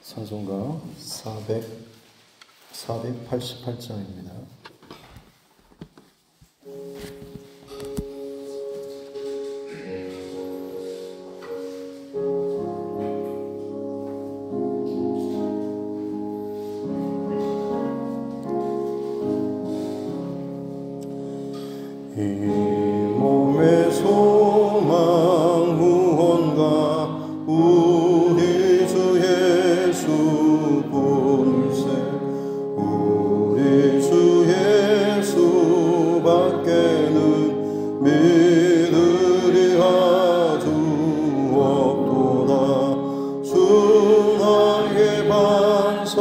찬송가 488장입니다. 이 몸의 소망 무언가 우리 주 예수 본세 우리 주 예수 밖에는 믿으리 아주 없도다. 주 나의 반석이시니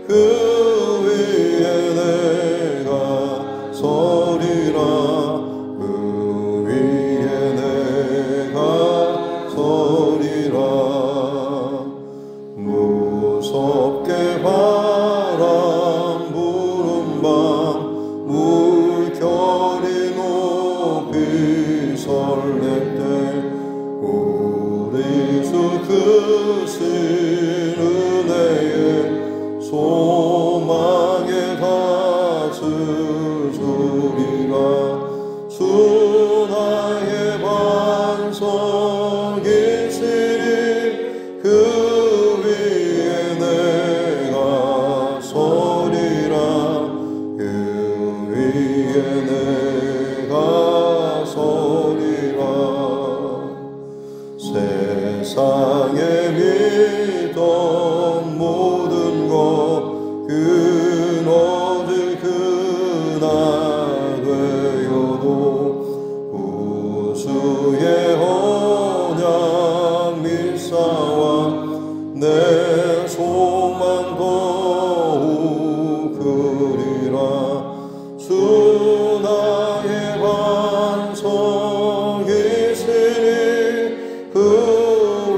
그 위에 내가 서리라. 그 위에 내가 서리라. 무섭게 바람 부는 밤 물결이 높이 설렐 때 우리 주 크신 은혜에 소망에 다스주리라. 주 나의 반석이시니 그 위에 내가 서리라. 그 위에 내가 서리라. 세상에 믿던 모든 것 끊어질 그날 되어도 우주의 언약 밀사와 내 소망 더욱 크리라. 주 나의 반석이시니 그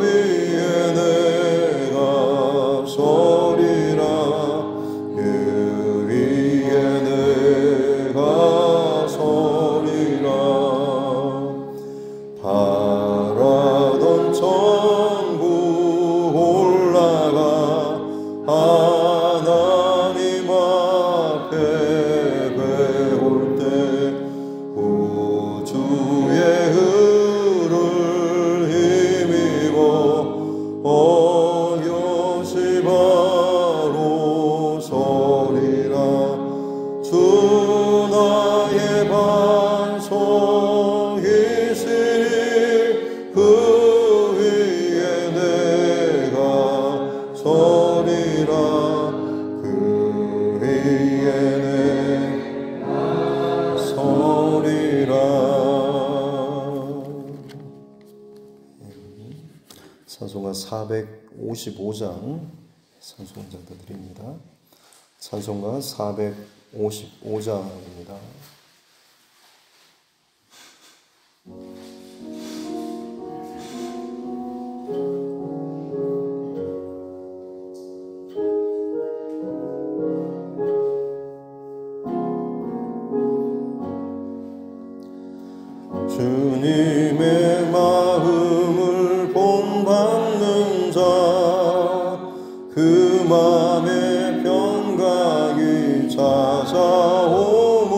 위에 내가 서리라. 그 위에 내가 서리라. 바라던 천국 올라가 하나님 앞에 배울 때 우주의 을을 힘입어 어여시 바로 서리라. 주 나의 반석이시니 그 위에 내가 서리라. 그 위에 내가 서리라. 찬송가 455장 찬송자들 드립니다. 찬송가 455장입니다. 주님의 마음을 본받는 자 그 맘에 평강이 찾아오무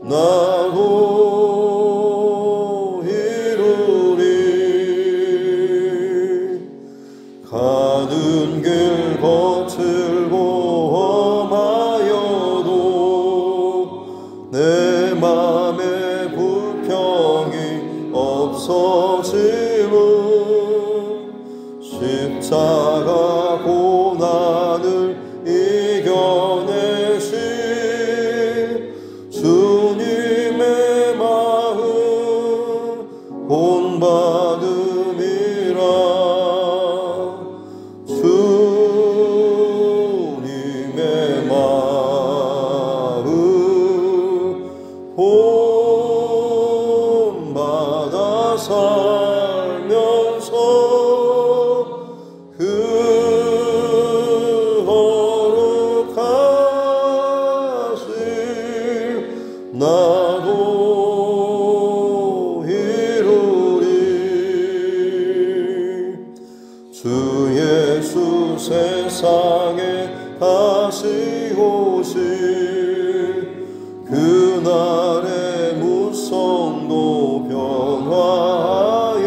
나도 이루리. 가는 길 거칠고 험하여도 내 맘에 불평이 없어짐은 십자가 고난을 이겨내신 주님의 마음 본받음이라. 주님의 마음 본받아 살면서 그 거룩하심 나도 이루리. 주 예수 세상에 다시 오실 그날의 무성도 변화하여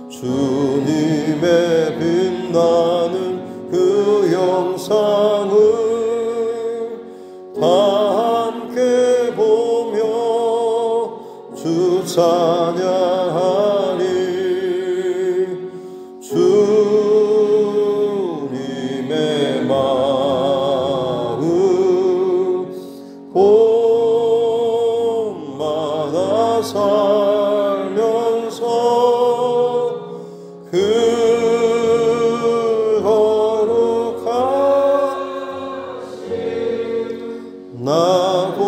주님의 빛나는 그 영상을 다 함께 보며 주 찬양하리. 주님의 마음 본받아 살면서 그 거룩하심 나도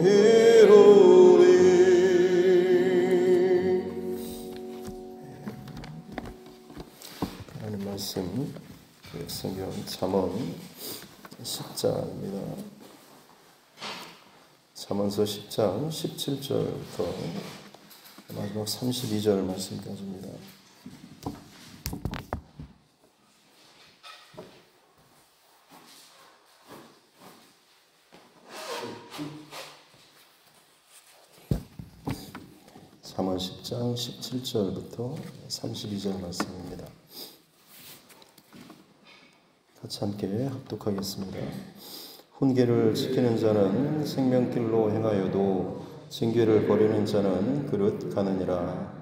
이루리. 하나님 말씀 성경 잠언 10장입니다. 잠언서 10장 17절부터 마지막 32절 말씀까지입니다. 잠언 10장 17절부터 32절 말씀입니다. 같이 함께 합독하겠습니다. 훈계를 지키는 자는 생명길로 행하여도 징계를 버리는 자는 그릇 가느니라.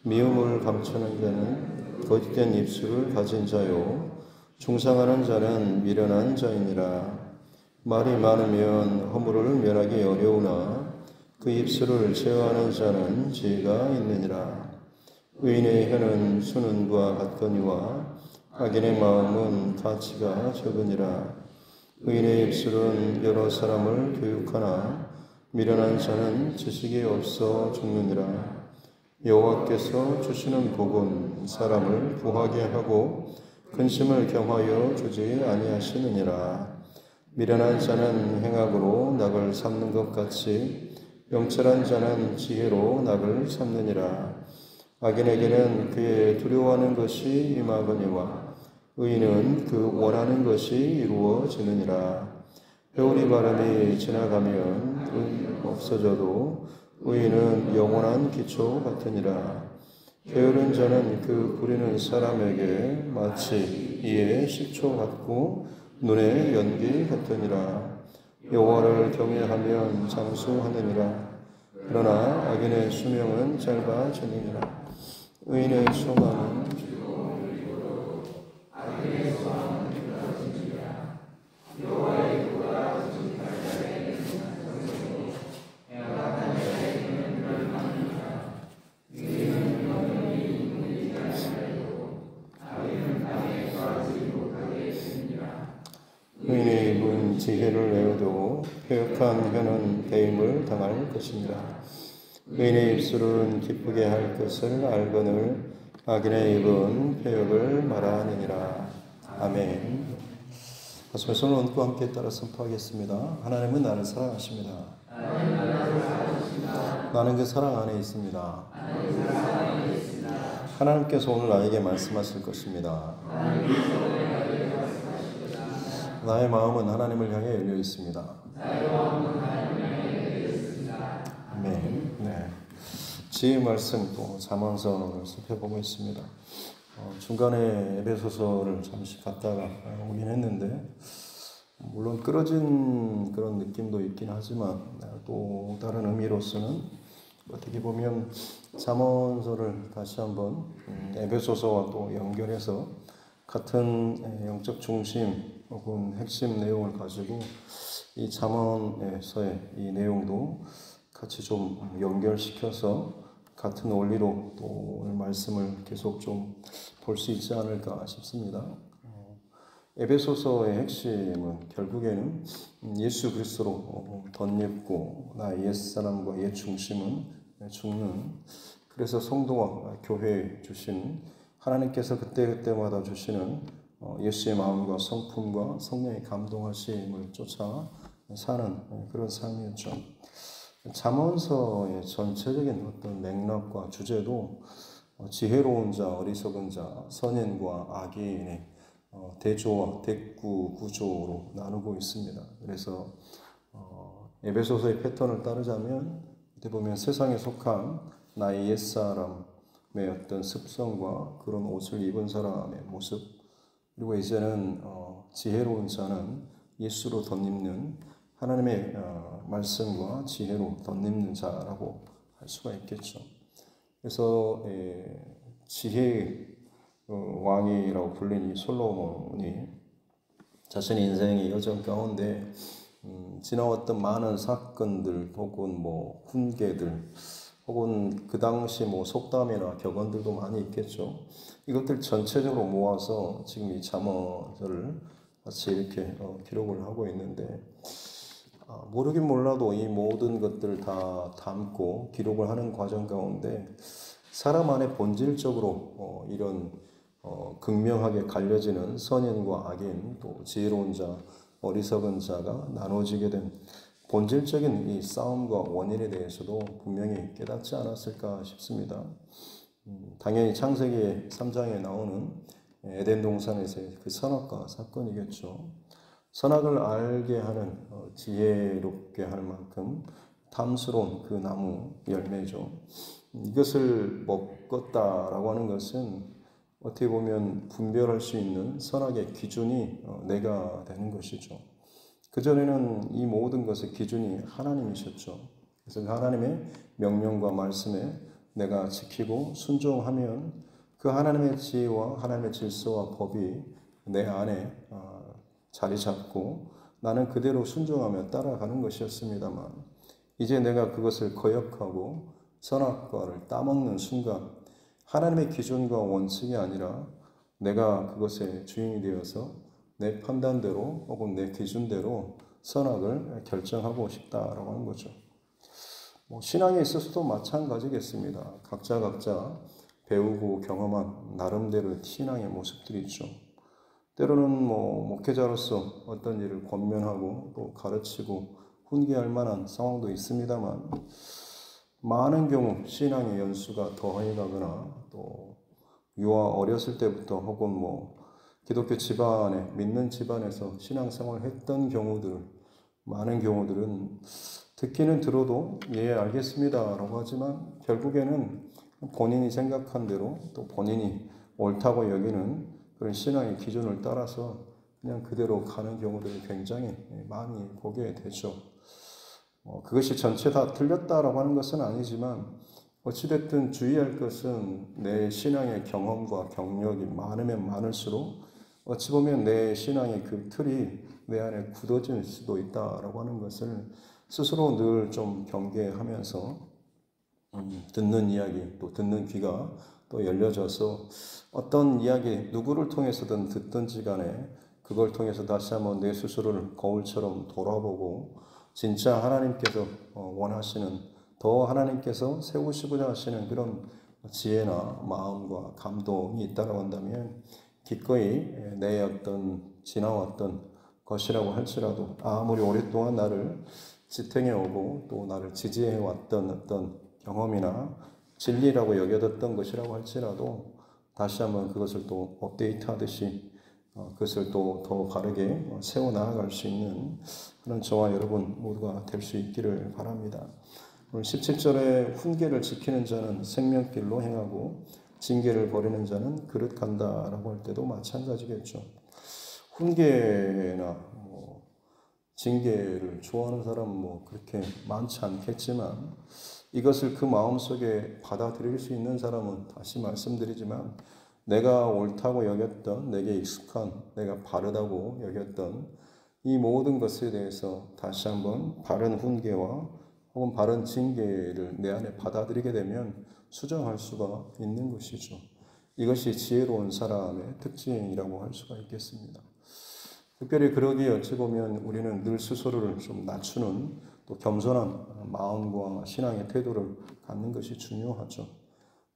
미움을 감추는 자는 거짓된 입술을 가진 자요 중상하는 자는 미련한 자이니라. 말이 많으면 허물을 면하기 어려우나 그 입술을 제어하는 자는 지혜가 있느니라. 의인의 혀는 수는과 같거니와 악인의 마음은 가치가 적으니라. 의인의 입술은 여러 사람을 교육하나 미련한 자는 지식이 없어 죽느니라. 여호와께서 주시는 복은 사람을 구하게 하고 근심을 겸하여 주지 아니하시느니라. 미련한 자는 행악으로 낙을 삼는 것 같이 명철한 자는 지혜로 낙을 삼느니라. 악인에게는 그의 두려워하는 것이 임하거니와 의인은 그 원하는 것이 이루어지느니라. 회오리 바람이 지나가면 의인은 없어져도 의인은 영원한 기초 같으니라. 게으른 자는 그 부리는 사람에게 마치 이의 식초 같고 눈의 연기 같으니라. 여호와를 경외하면 장수하느니라. 그러나 악인의 수명은 짧아지느니라. 의인의 소망은 의인의 입은 지혜를 내어도 패역한 혀는 배임을 당할 것이니라. 의인의 입술은 기쁘게 할 것을 알거늘 악인의 입은 패역을 말하느니라. 아멘. 가슴에 손을 얹고 함께 따라 선포하겠습니다. 하나님은 나를 사랑하십니다. 나는 그 사랑 안에 있습니다. 하나님께서 오늘 나에게 말씀하실 것입니다. 나의 마음은 하나님을 향해 열려 있습니다. 아멘. 네. 지혜 말씀 또 잠언서를 살펴보고 있습니다. 중간에 에베소서를 잠시 갔다가 오긴 했는데, 물론 끌어진 그런 느낌도 있긴 하지만 또 다른 의미로서는 어떻게 보면 잠언서를 다시 한번 에베소서와 또 연결해서 같은 영적 중심 혹은 핵심 내용을 가지고 이 잠언서의 이 내용도 같이 좀 연결시켜서 같은 원리로 또 오늘 말씀을 계속 좀 볼 수 있지 않을까 싶습니다. 에베소서의 핵심은 결국에는 예수 그리스도로 덧입고 나의 옛사람과 옛 중심은 죽는, 그래서 성도와 교회에 주신 하나님께서 그때그때마다 주시는 예수의 마음과 성품과 성령의 감동하심을 쫓아 사는 그런 삶이었죠. 잠언서의 전체적인 어떤 맥락과 주제도 지혜로운 자, 어리석은 자, 선인과 악인의 대조와 대구 구조로 나누고 있습니다. 그래서 에베소서의 패턴을 따르자면 어떻게 보면 세상에 속한 나의 옛사람의 어떤 습성과 그런 옷을 입은 사람의 모습, 그리고 이제는 지혜로운 자는 예수로 덧입는 하나님의 말씀과 지혜로 덧입는 자라고 할 수가 있겠죠. 그래서 지혜의 왕이라고 불린 이 솔로몬이 자신의 인생의 여정 가운데 지나왔던 많은 사건들 혹은 훈계들 혹은 그 당시 속담이나 격언들도 많이 있겠죠. 이것들 전체적으로 모아서 지금 이 잠언서를 같이 이렇게 기록을 하고 있는데, 모르긴 몰라도 이 모든 것들을 다 담고 기록을 하는 과정 가운데 사람 안에 본질적으로 이런 극명하게 갈려지는 선인과 악인, 또 지혜로운 자, 어리석은 자가 나눠지게 된 본질적인 이 싸움과 원인에 대해서도 분명히 깨닫지 않았을까 싶습니다. 당연히 창세기 3장에 나오는 에덴 동산에서의 그 선악과 사건이겠죠. 선악을 알게 하는 지혜롭게 할 만큼 탐스러운 그 나무 열매죠. 이것을 먹었다라고 하는 것은 어떻게 보면 분별할 수 있는 선악의 기준이 내가 되는 것이죠. 그전에는 이 모든 것의 기준이 하나님이셨죠. 그래서 하나님의 명령과 말씀에 내가 지키고 순종하면 그 하나님의 지혜와 하나님의 질서와 법이 내 안에 자리 잡고 나는 그대로 순종하며 따라가는 것이었습니다만, 이제 내가 그것을 거역하고 선악과를 따먹는 순간 하나님의 기준과 원칙이 아니라 내가 그것의 주인이 되어서 내 판단대로 혹은 내 기준대로 선악을 결정하고 싶다라고 하는 거죠. 신앙에 있어서도 마찬가지겠습니다. 각자 배우고 경험한 나름대로의 신앙의 모습들이 있죠. 때로는 목회자로서 어떤 일을 권면하고 또 가르치고 훈계할 만한 상황도 있습니다만, 많은 경우 신앙의 연수가 더해 가거나 또 유아 어렸을 때부터 혹은 기독교 집안에 믿는 집안에서 신앙생활을 했던 경우들, 많은 경우들은 듣기는 들어도 예 알겠습니다 라고 하지만 결국에는 본인이 생각한 대로 또 본인이 옳다고 여기는 그런 신앙의 기준을 따라서 그냥 그대로 가는 경우들을 굉장히 많이 보게 되죠. 그것이 전체 다 틀렸다라고 하는 것은 아니지만 어찌됐든 주의할 것은 내 신앙의 경험과 경력이 많으면 많을수록 어찌 보면 내 신앙의 그 틀이 내 안에 굳어질 수도 있다라고 하는 것을 스스로 늘 좀 경계하면서 듣는 이야기 또 듣는 귀가 또 열려져서 어떤 이야기 누구를 통해서든 듣든지 간에 그걸 통해서 다시 한번 내 스스로를 거울처럼 돌아보고 진짜 하나님께서 원하시는, 더 하나님께서 세우시고자 하시는 그런 지혜나 마음과 감동이 있다고 한다면 기꺼이 내 어떤 지나왔던 것이라고 할지라도 아무리 오랫동안 나를 지탱해 오고 또 나를 지지해 왔던 어떤 경험이나 진리라고 여겨졌던 것이라고 할지라도 다시 한번 그것을 또 업데이트하듯이 그것을 또 더 바르게 세워 나아갈 수 있는 그런 저와 여러분 모두가 될 수 있기를 바랍니다. 오늘 17절에 훈계를 지키는 자는 생명길로 행하고 징계를 버리는 자는 그릇 간다라고 할 때도 마찬가지겠죠. 훈계나 징계를 좋아하는 사람은 그렇게 많지 않겠지만 이것을 그 마음속에 받아들일 수 있는 사람은 다시 말씀드리지만 내가 옳다고 여겼던, 내게 익숙한, 내가 바르다고 여겼던 이 모든 것에 대해서 다시 한번 바른 훈계와 혹은 바른 징계를 내 안에 받아들이게 되면 수정할 수가 있는 것이죠. 이것이 지혜로운 사람의 특징이라고 할 수가 있겠습니다. 특별히 그러기에 어찌 보면 우리는 늘 스스로를 좀 낮추는 또 겸손한 마음과 신앙의 태도를 갖는 것이 중요하죠.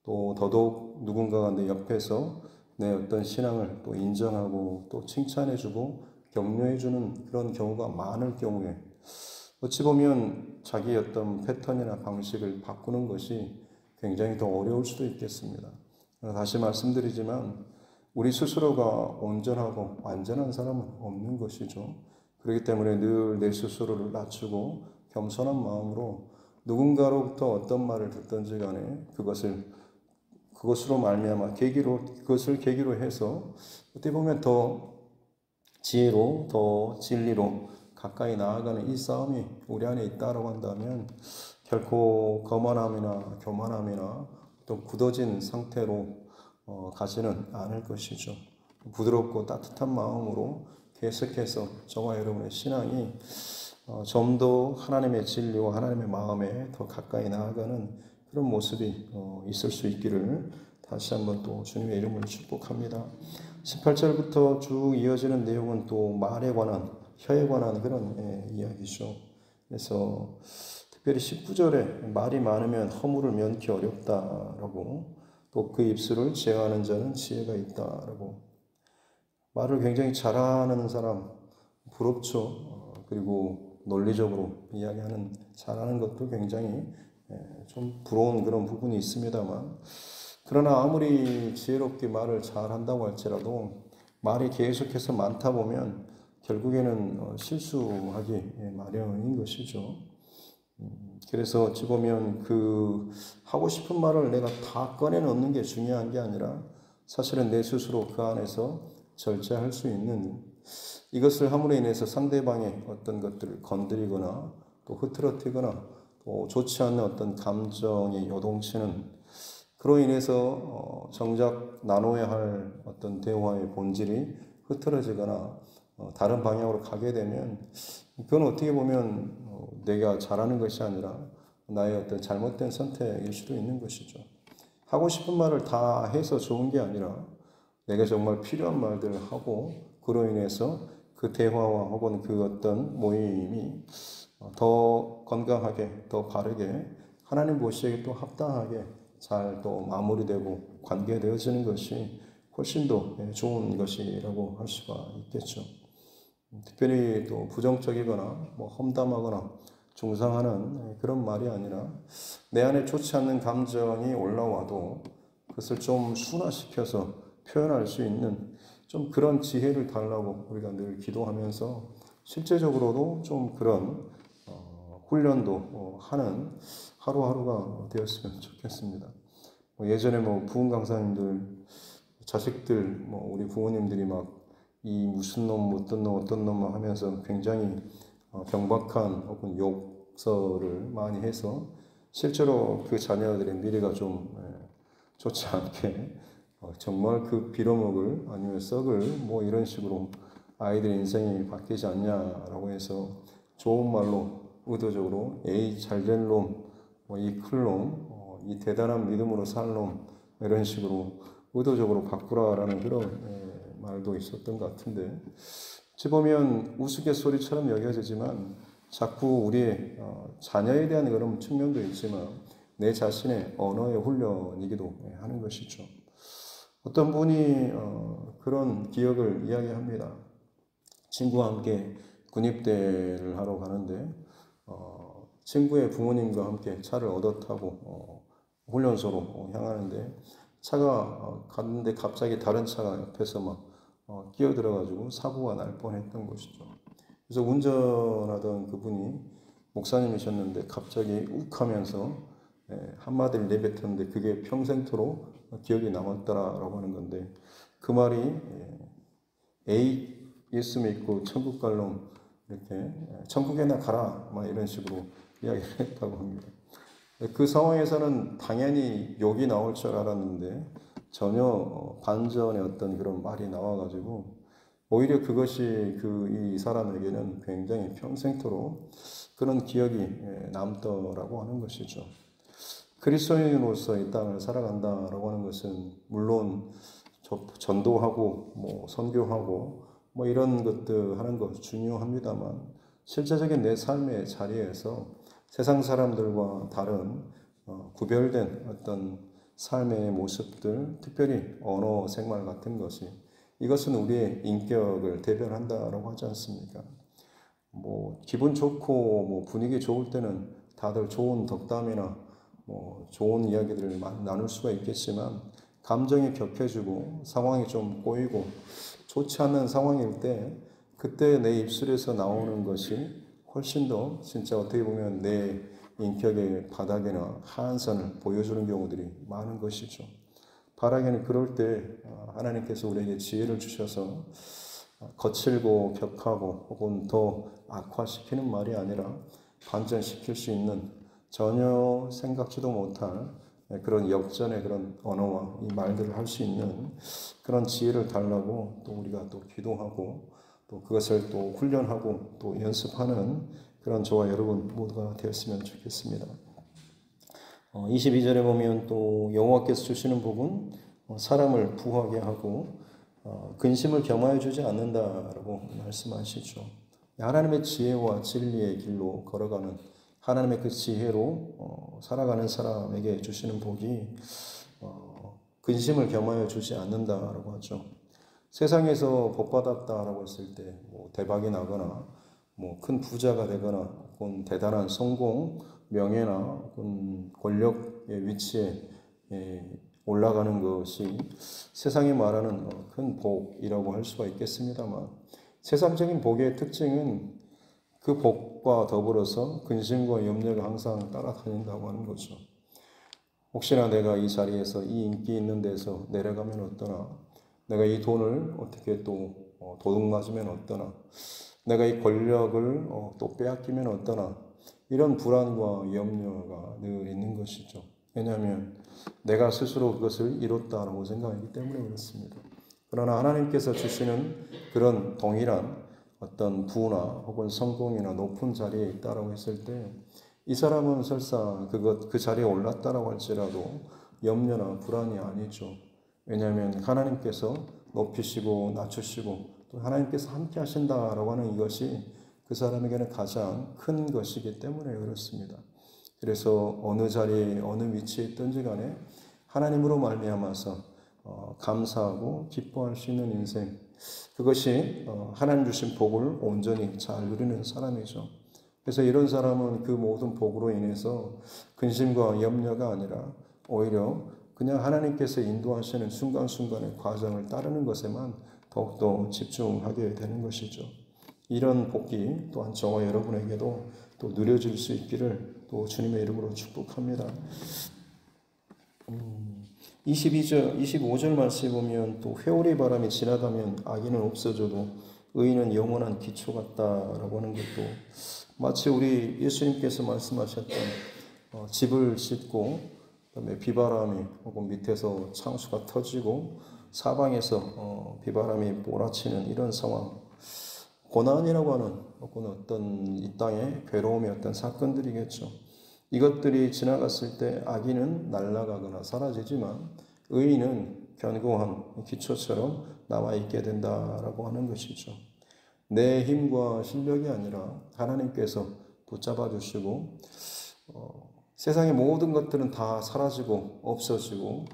또 더더욱 누군가가 내 옆에서 내 어떤 신앙을 또 인정하고 또 칭찬해주고 격려해주는 그런 경우가 많을 경우에 어찌 보면 자기 어떤 패턴이나 방식을 바꾸는 것이 굉장히 더 어려울 수도 있겠습니다. 다시 말씀드리지만 우리 스스로가 온전하고 완전한 사람은 없는 것이죠. 그렇기 때문에 늘 내 스스로를 낮추고 겸손한 마음으로 누군가로부터 어떤 말을 듣든지 간에 그것으로 말미암아 그것을 계기로 해서 어떻게 보면 더 지혜로 더 진리로 가까이 나아가는 이 싸움이 우리 안에 있다라고 한다면 결코 거만함이나 교만함이나 또 굳어진 상태로 가지는 않을 것이죠. 부드럽고 따뜻한 마음으로 계속해서 저와 여러분의 신앙이 좀 더 하나님의 진리와 하나님의 마음에 더 가까이 나아가는 그런 모습이 있을 수 있기를 다시 한번 또 주님의 이름으로 축복합니다. 18절부터 쭉 이어지는 내용은 또 말에 관한, 혀에 관한 그런 이야기죠. 그래서 특별히 19절에 말이 많으면 허물을 면키 어렵다라고 또 그 입술을 제어하는 자는 지혜가 있다라고 말을 굉장히 잘하는 사람 부럽죠. 그리고 논리적으로 이야기하는 잘하는 것도 굉장히 좀 부러운 그런 부분이 있습니다만 그러나 아무리 지혜롭게 말을 잘한다고 할지라도 말이 계속해서 많다 보면 결국에는 실수하기 마련인 것이죠. 그래서 어찌 보면 하고 싶은 말을 내가 다 꺼내 넣는 게 중요한 게 아니라 사실은 내 스스로 그 안에서 절제할 수 있는 이것을 함으로 인해서 상대방의 어떤 것들을 건드리거나 또 흐트러뜨리거나 또 좋지 않은 어떤 감정이 요동치는 그로 인해서 정작 나눠야 할 어떤 대화의 본질이 흐트러지거나 다른 방향으로 가게 되면 그건 어떻게 보면 내가 잘하는 것이 아니라 나의 어떤 잘못된 선택일 수도 있는 것이죠. 하고 싶은 말을 다 해서 좋은 게 아니라 내가 정말 필요한 말들을 하고 그로 인해서 그 대화와 혹은 그 어떤 모임이 더 건강하게 더 바르게 하나님 보시기에 또 합당하게 잘 또 마무리되고 관계되어지는 것이 훨씬 더 좋은 것이라고 할 수가 있겠죠. 특별히 또 부정적이거나 험담하거나 중상하는 그런 말이 아니라 내 안에 좋지 않는 감정이 올라와도 그것을 좀 순화시켜서 표현할 수 있는 좀 그런 지혜를 달라고 우리가 늘 기도하면서 실제적으로도 좀 그런 훈련도 하는 하루하루가 되었으면 좋겠습니다. 예전에 부흥 강사님들 자식들 우리 부모님들이 이 무슨 놈 어떤 놈 하면서 굉장히 경박한 혹은 욕설을 많이 해서 실제로 그 자녀들의 미래가 좀 좋지 않게 정말 그 빌어먹을 아니면 썩을 이런 식으로 아이들의 인생이 바뀌지 않냐라고 해서 좋은 말로 의도적으로 에이 잘될 놈, 이 클놈, 이 대단한 믿음으로 살 놈 이런 식으로 의도적으로 바꾸라라는 그런 말도 있었던 것 같은데 어찌 보면 우스갯소리처럼 여겨지지만 자꾸 우리의 자녀에 대한 그런 측면도 있지만 내 자신의 언어의 훈련이기도 하는 것이죠. 어떤 분이 그런 기억을 이야기합니다. 친구와 함께 군입대를 하러 가는데 친구의 부모님과 함께 차를 얻어 타고 훈련소로 향하는데 차가 갔는데 갑자기 다른 차가 옆에서 끼어들어가지고 사고가 날 뻔했던 것이죠. 그래서 운전하던 그분이 목사님이셨는데 갑자기 욱 하면서 한마디를 내뱉었는데 그게 평생토록 기억이 남았다라고 하는 건데, 그 말이 에이 예수 믿고 천국 갈 놈 이렇게 천국에나 가라 막 이런 식으로 이야기를 했다고 합니다. 그 상황에서는 당연히 욕이 나올 줄 알았는데 전혀 반전의 어떤 그런 말이 나와가지고 오히려 그것이 이 사람에게는 굉장히 평생토록 그런 기억이 남더라고 하는 것이죠. 그리스도인으로서 이 땅을 살아간다라고 하는 것은 물론 전도하고 선교하고 이런 것들 하는 것 중요합니다만, 실제적인 내 삶의 자리에서 세상 사람들과 다른 구별된 어떤 삶의 모습들, 특별히 언어 생활 같은 것이, 이것은 우리의 인격을 대변한다라고 하지 않습니까? 기분 좋고 분위기 좋을 때는 다들 좋은 덕담이나 좋은 이야기들을 나눌 수가 있겠지만, 감정이 격해지고 상황이 좀 꼬이고 좋지 않은 상황일 때 그때 내 입술에서 나오는 것이 훨씬 더 진짜 어떻게 보면 내 인격의 바닥이나 하한선을 보여주는 경우들이 많은 것이죠. 바라기는 그럴 때 하나님께서 우리에게 지혜를 주셔서 거칠고 격하고 혹은 더 악화시키는 말이 아니라 반전시킬 수 있는, 전혀 생각지도 못할 그런 역전의 그런 언어와 이 말들을 할 수 있는 그런 지혜를 달라고 또 우리가 또 기도하고 또 그것을 또 훈련하고 또 연습하는 그런 저와 여러분 모두가 되었으면 좋겠습니다. 22절에 보면 또 여호와께서 주시는 복은 사람을 부하게 하고 근심을 겸하여 주지 않는다라고 말씀하시죠. 하나님의 지혜와 진리의 길로 걸어가는, 하나님의 그 지혜로 살아가는 사람에게 주시는 복이 근심을 겸하여 주지 않는다라고 하죠. 세상에서 복 받았다라고 했을 때 대박이 나거나 큰 부자가 되거나 혹은 대단한 성공, 명예나 혹은 권력의 위치에 올라가는 것이 세상이 말하는 큰 복이라고 할 수가 있겠습니다만, 세상적인 복의 특징은 그 복과 더불어서 근심과 염려가 항상 따라다닌다고 하는 거죠. 혹시나 내가 이 자리에서 이 인기 있는 데서 내려가면 어떠나, 내가 이 돈을 어떻게 또 도둑맞으면 어떠나, 내가 이 권력을 또 빼앗기면 어떠나, 이런 불안과 염려가 늘 있는 것이죠. 왜냐하면 내가 스스로 그것을 이뤘다라고 생각하기 때문에 그렇습니다. 그러나 하나님께서 주시는 그런 동일한 어떤 부나 혹은 성공이나 높은 자리에 있다라고 했을 때, 이 사람은 설사 그 자리에 올랐다라고 할지라도 염려나 불안이 아니죠. 왜냐하면 하나님께서 높이시고 낮추시고 또 하나님께서 함께 하신다라고 하는 이것이 그 사람에게는 가장 큰 것이기 때문에 그렇습니다. 그래서 어느 자리에 어느 위치에 있든지 간에 하나님으로 말미암아서 감사하고 기뻐할 수 있는 인생, 그것이 하나님 주신 복을 온전히 잘 누리는 사람이죠. 그래서 이런 사람은 그 모든 복으로 인해서 근심과 염려가 아니라 오히려 그냥 하나님께서 인도하시는 순간순간의 과정을 따르는 것에만 더욱더 집중하게 되는 것이죠. 이런 복이 또한 저와 여러분에게도 또 누려질 수 있기를 또 주님의 이름으로 축복합니다. 25절 말씀에 보면 또 회오리 바람이 지나가면 악인은 없어져도 의인은 영원한 기초 같다라고 하는 것도, 마치 우리 예수님께서 말씀하셨던 집을 짓고 그다음에 비바람이 혹은 밑에서 창수가 터지고 사방에서 비바람이 몰아치는 이런 상황, 고난이라고 하는 혹은 어떤 이 땅의 괴로움의 어떤 사건들이겠죠. 이것들이 지나갔을 때 악인은 날아가거나 사라지지만 의인은 견고한 기초처럼 남아있게 된다라고 하는 것이죠. 내 힘과 실력이 아니라 하나님께서 붙잡아 주시고 세상의 모든 것들은 다 사라지고 없어지고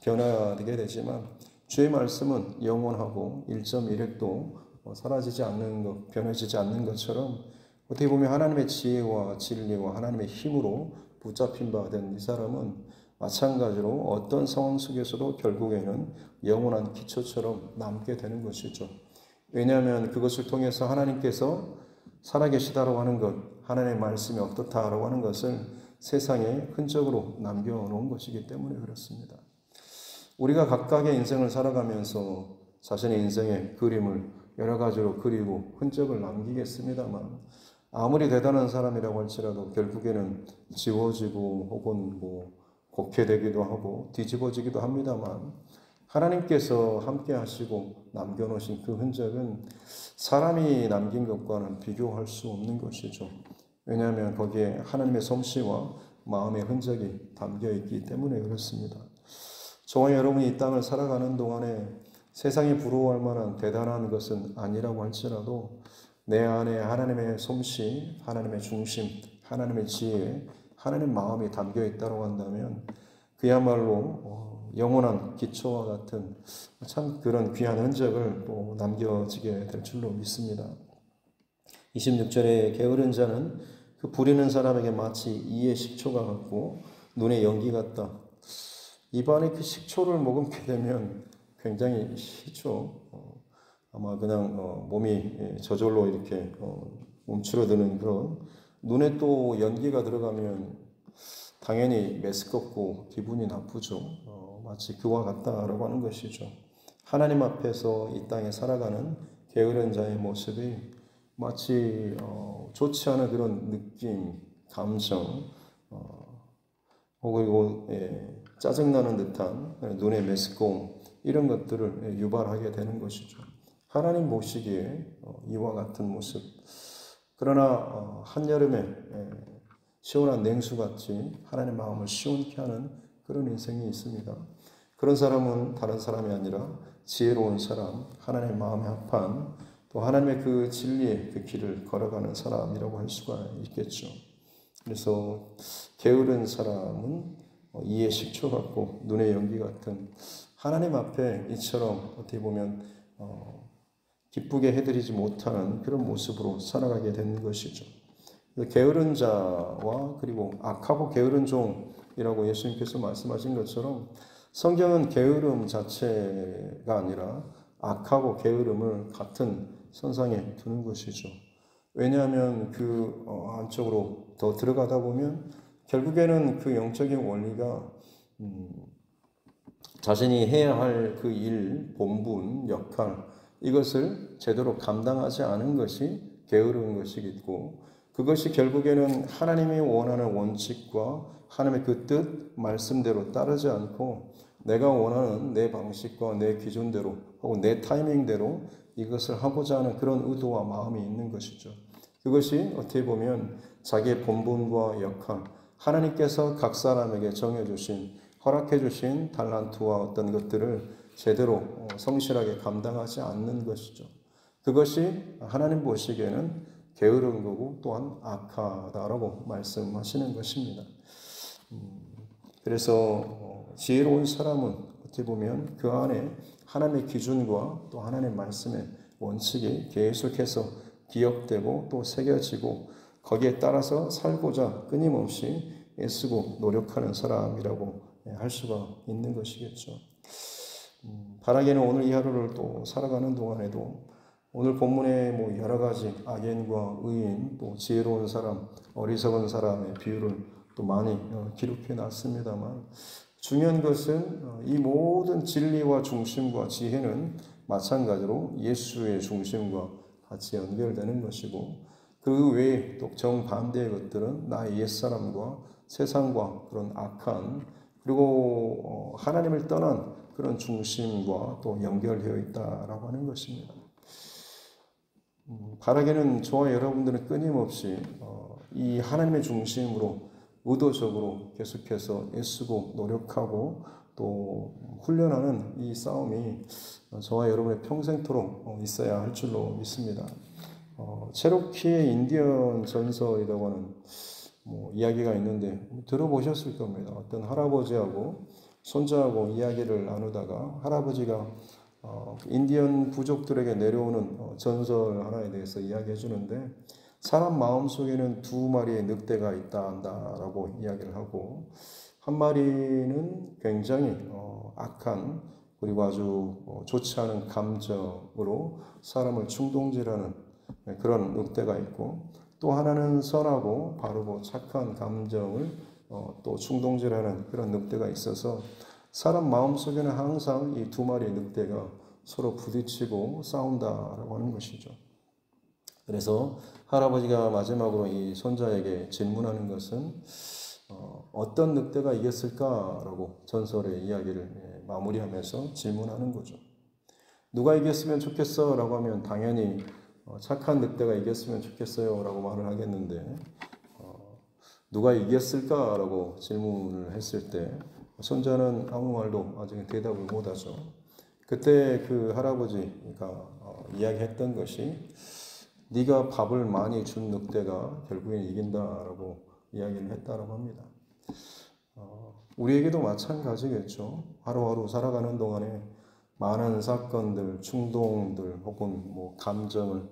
변화되게 되지만 주의 말씀은 영원하고 1.1핵도 사라지지 않는 것, 변해지지 않는 것처럼 어떻게 보면 하나님의 지혜와 진리와 하나님의 힘으로 붙잡힌 바 된 이 사람은 마찬가지로 어떤 상황 속에서도 결국에는 영원한 기초처럼 남게 되는 것이죠. 왜냐하면 그것을 통해서 하나님께서 살아계시다라고 하는 것, 하나님의 말씀이 어떻다라고 하는 것을 세상에 흔적으로 남겨놓은 것이기 때문에 그렇습니다. 우리가 각각의 인생을 살아가면서 자신의 인생의 그림을 여러 가지로 그리고 흔적을 남기겠습니다만, 아무리 대단한 사람이라고 할지라도 결국에는 지워지고 혹은 곡해되기도 하고 뒤집어지기도 합니다만, 하나님께서 함께 하시고 남겨놓으신 그 흔적은 사람이 남긴 것과는 비교할 수 없는 것이죠. 왜냐하면 거기에 하나님의 솜씨와 마음의 흔적이 담겨 있기 때문에 그렇습니다. 저와 여러분이 이 땅을 살아가는 동안에 세상이 부러워할 만한 대단한 것은 아니라고 할지라도 내 안에 하나님의 솜씨, 하나님의 중심, 하나님의 지혜, 하나님의 마음이 담겨 있다고 한다면 그야말로 영원한 기초와 같은 참 그런 귀한 흔적을 또 남겨지게 될 줄로 믿습니다. 26절에 게으른 자는 그 부리는 사람에게 마치 이의 식초가 같고 눈의 연기 같다. 입안에 그 식초를 머금게 되면 굉장히 싫죠. 아마 그냥 몸이 저절로 이렇게 움츠러드는 그런, 눈에 또 연기가 들어가면 당연히 메스껍고 기분이 나쁘죠. 마치 그와 같다라고 하는 것이죠. 하나님 앞에서 이 땅에 살아가는 게으른 자의 모습이 마치 좋지 않은 그런 느낌, 감정, 그리고 짜증나는 듯한 눈의 메스꺼움, 이런 것들을 유발하게 되는 것이죠. 하나님 보시기에 이와 같은 모습. 그러나 한여름에 시원한 냉수같이 하나님 마음을 시원케 하는 그런 인생이 있습니다. 그런 사람은 다른 사람이 아니라 지혜로운 사람, 하나님의 마음에 합한, 또 하나님의 그 진리의 그 길을 걸어가는 사람이라고 할 수가 있겠죠. 그래서 게으른 사람은 이의 식초 같고 눈의 연기 같은, 하나님 앞에 이처럼 어떻게 보면 기쁘게 해드리지 못하는 그런 모습으로 살아가게 되는 것이죠. 게으른 자와 그리고 악하고 게으른 종이라고 예수님께서 말씀하신 것처럼 성경은 게으름 자체가 아니라 악하고 게으름을 같은 선상에 두는 것이죠. 왜냐하면 그 안쪽으로 더 들어가다 보면 결국에는 그 영적인 원리가 자신이 해야 할 그 일, 본분, 역할, 이것을 제대로 감당하지 않은 것이 게으른 것이겠고, 그것이 결국에는 하나님이 원하는 원칙과 하나님의 그 뜻, 말씀대로 따르지 않고 내가 원하는 내 방식과 내 기준대로 혹은 내 타이밍대로 이것을 하고자 하는 그런 의도와 마음이 있는 것이죠. 그것이 어떻게 보면 자기의 본분과 역할, 하나님께서 각 사람에게 정해주신, 허락해주신 달란트와 어떤 것들을 제대로 성실하게 감당하지 않는 것이죠. 그것이 하나님 보시기에는 게으른 거고 또한 악하다라고 말씀하시는 것입니다. 그래서 지혜로운 사람은 어떻게 보면 그 안에 하나님의 기준과 또 하나님의 말씀의 원칙이 계속해서 기억되고 또 새겨지고 거기에 따라서 살고자 끊임없이 애쓰고 노력하는 사람이라고 할 수가 있는 것이겠죠. 바라기는 오늘 이 하루를 또 살아가는 동안에도 오늘 본문에 여러 가지 악인과 의인, 또 지혜로운 사람, 어리석은 사람의 비유를 또 많이 기록해 놨습니다만, 중요한 것은 이 모든 진리와 중심과 지혜는 마찬가지로 예수의 중심과 같이 연결되는 것이고, 그 외에 또 정반대의 것들은 나의 옛사람과 세상과 그런 악한, 그리고 하나님을 떠난 그런 중심과 또 연결되어 있다라고 하는 것입니다. 바라기는 저와 여러분들은 끊임없이 이 하나님의 중심으로 의도적으로 계속해서 애쓰고 노력하고 또 훈련하는 이 싸움이 저와 여러분의 평생토록 있어야 할 줄로 믿습니다. 체로키의 인디언 전설이라고 하는 이야기가 있는데 들어보셨을 겁니다. 어떤 할아버지하고 손자하고 이야기를 나누다가 할아버지가 인디언 부족들에게 내려오는 전설 하나에 대해서 이야기해 주는데, 사람 마음속에는 2마리의 늑대가 있다 한다라고 이야기를 하고, 한 마리는 굉장히 악한 그리고 아주 좋지 않은 감정으로 사람을 충동질하는 그런 늑대가 있고, 또 하나는 선하고 바르고 착한 감정을 또 충동질하는 그런 늑대가 있어서 사람 마음속에는 항상 이 두 마리의 늑대가 서로 부딪히고 싸운다라고 하는 것이죠. 그래서 할아버지가 마지막으로 이 손자에게 질문하는 것은 어떤 늑대가 이겼을까라고 전설의 이야기를 마무리하면서 질문하는 거죠. 누가 이겼으면 좋겠어? 라고 하면 당연히 착한 늑대가 이겼으면 좋겠어요 라고 말을 하겠는데, 누가 이겼을까? 라고 질문을 했을 때 손자는 아무 말도 아직 대답을 못하죠. 그때 그 할아버지가 이야기했던 것이, 네가 밥을 많이 준 늑대가 결국엔 이긴다라고 이야기를 했다라고 합니다. 우리에게도 마찬가지겠죠. 하루하루 살아가는 동안에 많은 사건들, 충동들 혹은 감정을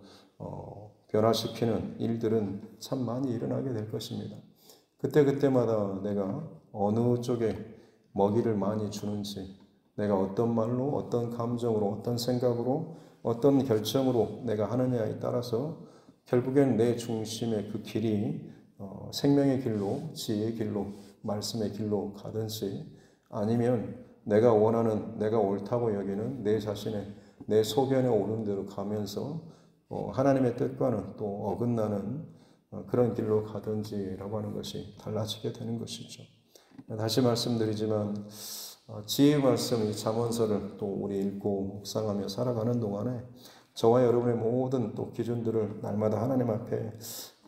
변화시키는 일들은 참 많이 일어나게 될 것입니다. 그때마다 내가 어느 쪽에 먹이를 많이 주는지, 내가 어떤 말로, 어떤 감정으로, 어떤 생각으로, 어떤 결정으로 내가 하느냐에 따라서 결국엔 내 중심의 그 길이 생명의 길로, 지혜의 길로, 말씀의 길로 가든지, 아니면 내가 원하는, 내가 옳다고 여기는 내 자신의, 내 소견에 오는 대로 가면서 하나님의 뜻과는 또 어긋나는 그런 길로 가든지라고 하는 것이 달라지게 되는 것이죠. 다시 말씀드리지만 지혜의 말씀, 이 잠언서를 또 우리 읽고 묵상하며 살아가는 동안에 저와 여러분의 모든 또 기준들을 날마다 하나님 앞에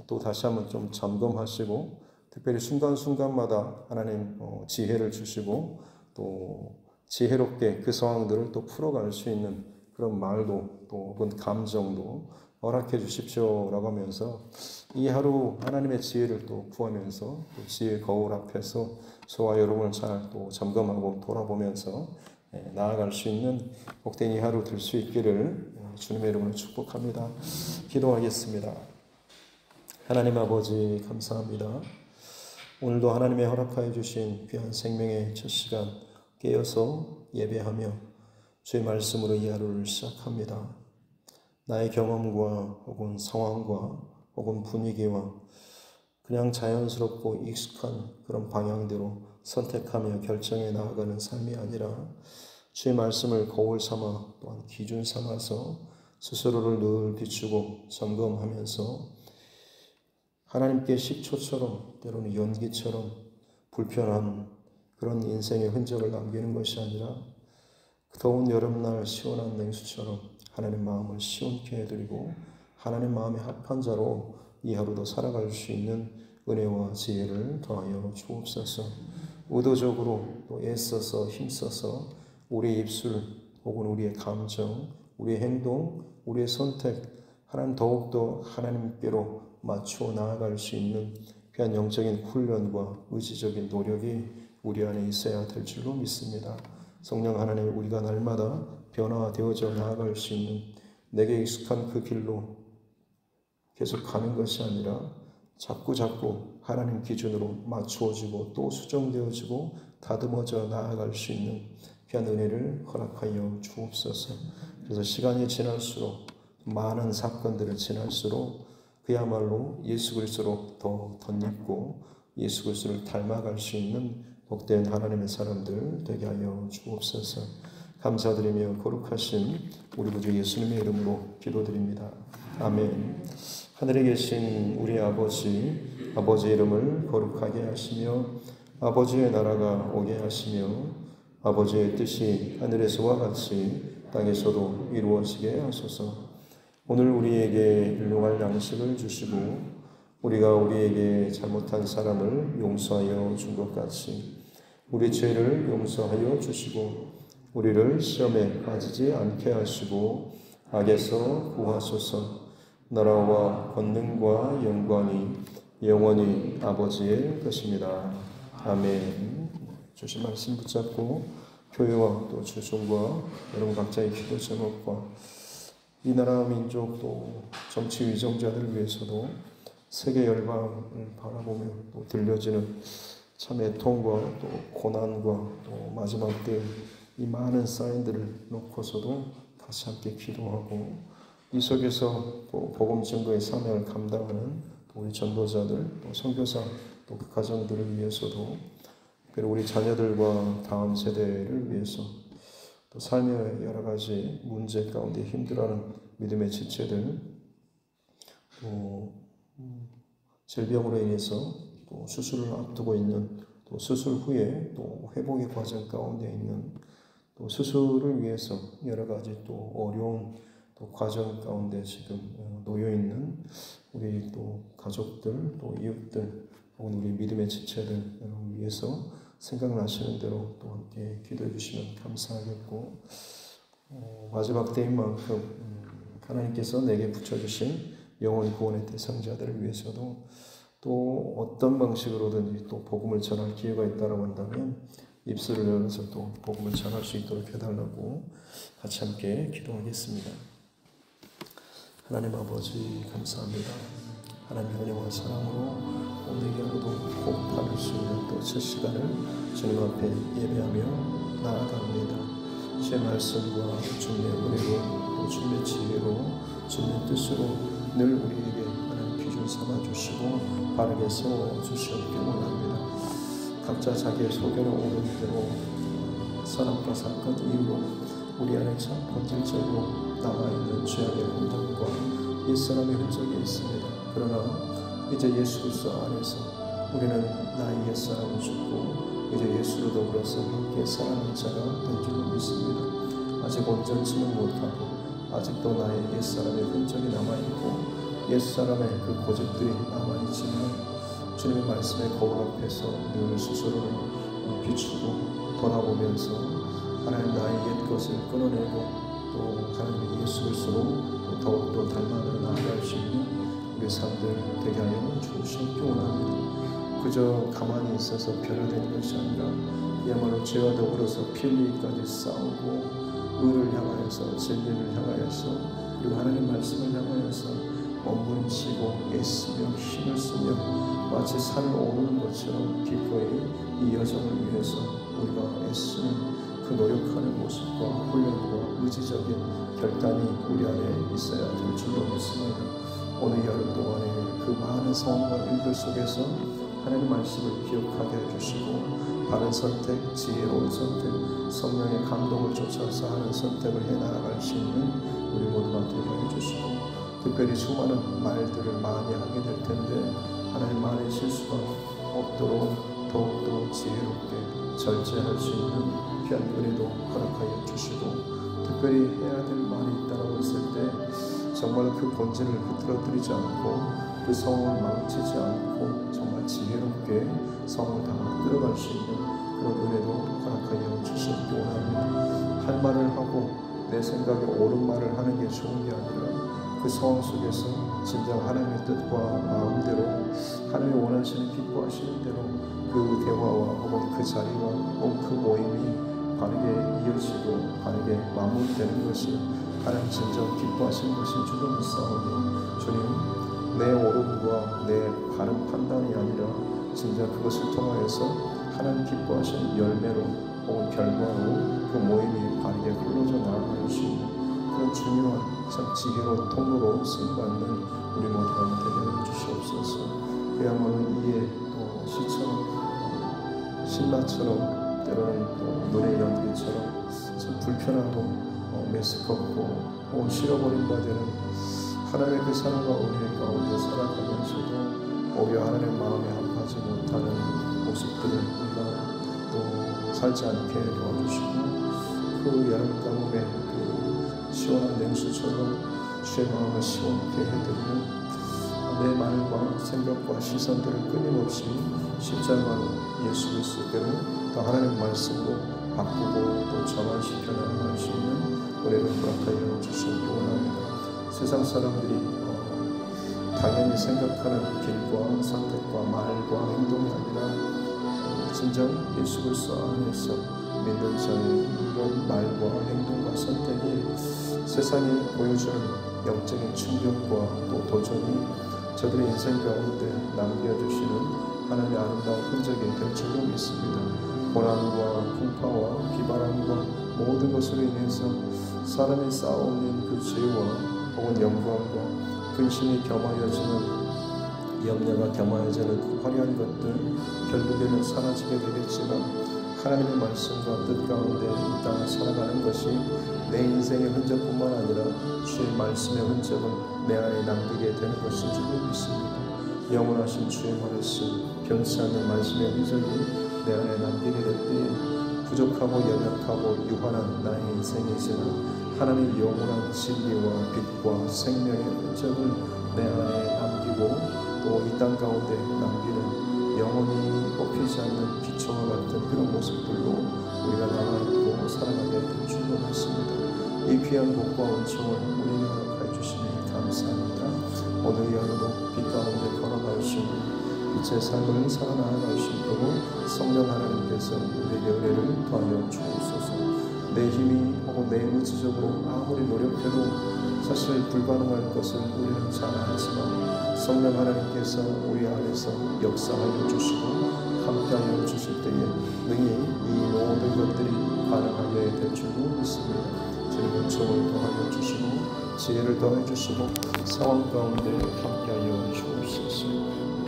또 다시 한번 좀 점검하시고, 특별히 순간순간마다 하나님 지혜를 주시고 또 지혜롭게 그 상황들을 또 풀어갈 수 있는 그런 말도 또 혹은 감정도 허락해 주십시오라고 하면서 이 하루 하나님의 지혜를 또 구하면서 또 지혜 거울 앞에서 저와 여러분을 잘 또 점검하고 돌아보면서 나아갈 수 있는 복된 이 하루 될 수 있기를 주님의 이름으로 축복합니다. 기도하겠습니다. 하나님 아버지 감사합니다. 오늘도 하나님의 허락하여 주신 귀한 생명의 첫 시간 깨어서 예배하며 주의 말씀으로 이 하루를 시작합니다. 나의 경험과 혹은 상황과 혹은 분위기와 그냥 자연스럽고 익숙한 그런 방향대로 선택하며 결정해 나아가는 삶이 아니라 주의 말씀을 거울 삼아 또한 기준 삼아서 스스로를 늘 비추고 점검하면서 하나님께 식초처럼 때로는 연기처럼 불편한 그런 인생의 흔적을 남기는 것이 아니라 더운 여름날 시원한 냉수처럼 하나님 마음을 시원케 해드리고 하나님 마음에 합한 자로 이 하루도 살아갈 수 있는 은혜와 지혜를 더하여 주옵소서. 의도적으로 또 애써서 힘써서 우리의 입술 혹은 우리의 감정, 우리의 행동, 우리의 선택, 하나님 더욱더 하나님께로 맞추어 나아갈 수 있는 귀한 영적인 훈련과 의지적인 노력이 우리 안에 있어야 될 줄로 믿습니다. 성령 하나님, 우리가 날마다 변화되어져 나아갈 수 있는 내게 익숙한 그 길로 계속 가는 것이 아니라 자꾸 하나님 기준으로 맞추어지고 또 수정되어지고 다듬어져 나아갈 수 있는 귀한 은혜를 허락하여 주옵소서. 그래서 시간이 지날수록 많은 사건들을 지날수록 그야말로 예수 그리스도로 더 덧입고 예수 그리스도를 닮아갈 수 있는 복된 하나님의 사람들 되게 하여 주옵소서. 감사드리며 거룩하신 우리 구주 예수님의 이름으로 기도드립니다. 아멘. 하늘에 계신 우리 아버지, 아버지의 이름을 거룩하게 하시며 아버지의 나라가 오게 하시며 아버지의 뜻이 하늘에서와 같이 땅에서도 이루어지게 하소서. 오늘 우리에게 일용할 양식을 주시고 우리가 우리에게 잘못한 사람을 용서하여 준 것 같이 우리 죄를 용서하여 주시고 우리를 시험에 빠지지 않게 하시고 악에서 구하소서. 나라와 권능과 영광이 영원히 아버지의 것입니다. 아멘. 주신 말씀 붙잡고 교회와 또 주종과 여러분 각자의 기도 제목과 이 나라 민족 또 정치 위정자들을 위해서도 세계 열방을 바라보며 또 들려지는 참 애통과 또 고난과 또 마지막 때 이 많은 사인들을 놓고서도 다시 함께 기도하고 이 속에서 또 복음 증거의 사명을 감당하는 우리 전도자들 또 선교사 또 그 가정들을 위해서도 그리고 우리 자녀들과 다음 세대를 위해서 또 삶의 여러 가지 문제 가운데 힘들어하는 믿음의 지체들 또 질병으로 인해서 또 수술을 앞두고 있는 또 수술 후에 또 회복의 과정 가운데 있는 또 수술을 위해서 여러 가지 또 어려운 또 과정 가운데 지금 놓여 있는 우리 또 가족들 또 이웃들 혹은 우리 믿음의 지체들 위해서 생각나시는 대로 또 함께 기도해 주시면 감사하겠고 마지막 때인 만큼 하나님께서 내게 붙여주신 영혼 구원의 대상자들을 위해서도 또 어떤 방식으로든지 또 복음을 전할 기회가 있다고 한다면 입술을 열어서 또 복음을 전할 수 있도록 해달라고 같이 함께 기도하겠습니다. 하나님 아버지 감사합니다. 하나님의 은혜와 사랑으로 오늘 하루도 호흡할 수 있는 또 첫 시간을 주님 앞에 예배하며 나아갑니다. 주의 말씀과 주님의 은혜로 또 주님의 지혜로 주님의 뜻으로 늘 우리에게 하나님 기준 삼아 주시고 바르게 세워 주시옵길 원합니다. 각자 자기의 소견에 오른 대로 선악과 사건 이후로 우리 안에 참 본질적으로 남아있는 죄악의 흔적과 옛사람의 흔적이 있습니다. 그러나 이제 예수 그리스도 안에서 우리는 나의 옛사람을 죽고 이제 예수로 더불어서 함께 살아가는 자가 된 줄로 믿습니다. 아직 온전치는 못하고 아직도 나의 옛사람의 흔적이 남아있고 옛사람의 그 고집들이 남아있지만 주님의 말씀의 거울 앞에서 늘 스스로를 비추고 돌아보면서 하나님 나의 옛 것을 끊어내고 또 하나님의 예수 그리스도로 더욱더 닮아가 나아갈 수 있는 우리 삶들 되게 하여 주시기 원합니다. 그저 가만히 있어서 변화되는 것이 아니라 그야말로 죄와 더불어서 피 흘리기까지 싸우고 의를 향하여서 진리를 향하여서 그리고 하나님 말씀을 향하여서 몸부림치고 애쓰며 힘을 쓰며 마치 산을 오르는 것처럼 기꺼이 이 여정을 위해서 우리가 애쓰는 그 노력하는 모습과 훈련과 의지적인 결단이 우리 안에 있어야 될 줄로 믿습니다. 오늘 여름 동안에 그 많은 상황과 일들 속에서 하나님의 말씀을 기억하게 해주시고 바른 선택, 지혜로운 선택, 성령의 감동을 쫓아서 하는 선택을 해나갈 수 있는 우리 모두가 되게 해주시고 특별히 수많은 말들을 많이 하게 될 텐데 하나님 말의 실수가 없도록 더욱더 지혜롭게 절제할 수 있는 귀한 은혜도 허락하여 주시고 특별히 해야 될 말이 있다고 했을 때 정말 그 본질을 흐트러뜨리지 않고 그 상황을 망치지 않고 정말 지혜롭게 상황을 다 끌어갈 수 있는 그런 은혜도 허락하여 주시기 원합니다. 할 말을 하고 내 생각에 옳은 말을 하는 게 좋은 게 아니라 그 상황 속에서 진정 하나님의 뜻과 마음대로 하나님이 원하시는 기뻐하시는 대로 그 대화와 혹은 그 자리와 혹은 그 모임이 바르게 이어지고 바르게 마무리되는 것이 하나님 진정 기뻐하시는 것인 줄로 믿사오니 주님 내 옳음과 내 바른 판단이 아니라 진짜 그것을 통하여서 하나님 기뻐하시는 열매로 혹은 결과로 그 모임이 바르게 흘러져 나아갈 수 있는 그런 중요한 참 지혜로운 통로로 쓰임받는 우리 모두가 되게 해주시옵소서. 그야말로 이에 또 시처럼 신라처럼 때로는 또 눈의 연기처럼 참 불편하고 메스껍고 혹은 실어버린 바 되는 하나님의 그 사랑과 은혜 가운데 살아가면서도 오히려 하나님의 마음에 합하지 못하는 모습들을 우리가 또 살지 않게 도와주시고 그 여름 가뭄에 그 시원한 냉수처럼 주의 마음을 시원케 해드리는 내 말과 생각과 시선들을 끊임없이 십자가로 예수 그리스도께로 또 하나님 말씀으로 바꾸고 또 전환시켜 나갈 수 있는 은혜를 허락하여 주시기 원합니다. 세상 사람들이 당연히 생각하는 길과 선택과 말과 행동이 아니라 진정 예수 그리스도 안에서 믿는 자의 이런 말과 행동과 선택이 세상이 보여주는 영적인 충격과 또 도전이 저들의 인생 가운데 남겨주시는 하나님의 아름다운 흔적이 될 줄로 믿습니다. 고난과 풍파와 비바람과 모든 것으로 인해서 사람이 쌓아오는 그 죄와 혹은 영광과 근심이 겸하여지는 염려가 겸하여지는 그 화려한 것들 결국에는 사라지게 되겠지만 하나님의 말씀과 뜻 가운데 이 땅을 살아가는 것이 내 인생의 흔적뿐만 아니라 주의 말씀의 흔적을 내 안에 남기게 되는 것인 줄로 믿습니다. 영원하신 주의 말씀, 변치 않는 말씀의 흔적이 내 안에 남기게 될 때에 부족하고 연약하고 유한한 나의 인생이지만 하나님의 영원한 진리와 빛과 생명의 흔적을 내 안에 남기고 또 이 땅 가운데 남기는 영원히 뽑히지 않는 기초와 같은 그런 모습들로 우리가 남아있고 살아가게 될 줄로 믿습니다. 이 귀한 복과 은총을 우리에게 허락하여 주시니 감사합니다. 오늘 이 하루도 빛 가운데 걸어갈 수 있는 빛의 삶을 살아나갈 수 있도록 성령 하나님께서 우리에게 은혜를 더하여 주옵소서. 내 힘이 혹은 내 의지적으로 아무리 노력해도 사실 불가능한 것을 우리는 잘 알지만 성령 하나님께서 우리 안에서 역사하여 주시고 함께하여 주실 때에 능히 이 모든 것들이 가능하게 될 줄로 믿습니다. 주님 은총을 더하여 주시고 지혜를 더하여 주시고 상황 가운데 함께하여 주옵소서.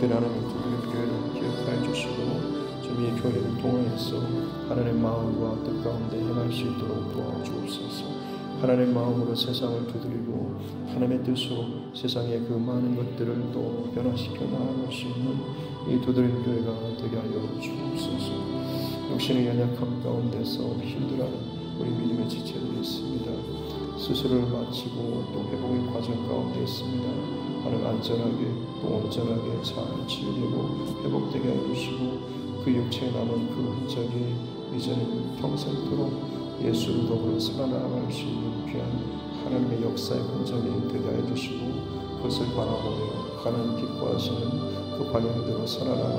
하나님 두 교회를 기억하여 주시고 이 교회를 통하여서 하나님의 마음과 뜻 가운데 행할 수 있도록 도와주옵소서. 하나님의 마음으로 세상을 두드리고 하나님의 뜻으로 세상의 그 많은 것들을 또 변화시켜 나아갈 수 있는 이 두드린 교회가 되게 하여 주옵소서. 역시는 연약함 가운데서 힘들어하는 우리 믿음의 지체들이 있습니다. 수술을 마치고 또 회복의 과정 가운데 있습니다. 하나님 안전하게 또 온전하게 잘 치유되고 회복되게 해주시고 그 육체에 남은 그 흔적이 이제는 평생토록 예수를 더불어 살아나갈 수 있는 귀한 하나님의 역사의 흔적이 되게 해주시고 그것을 바라보며 하나님 기뻐하시는 그 방향대로 살아나가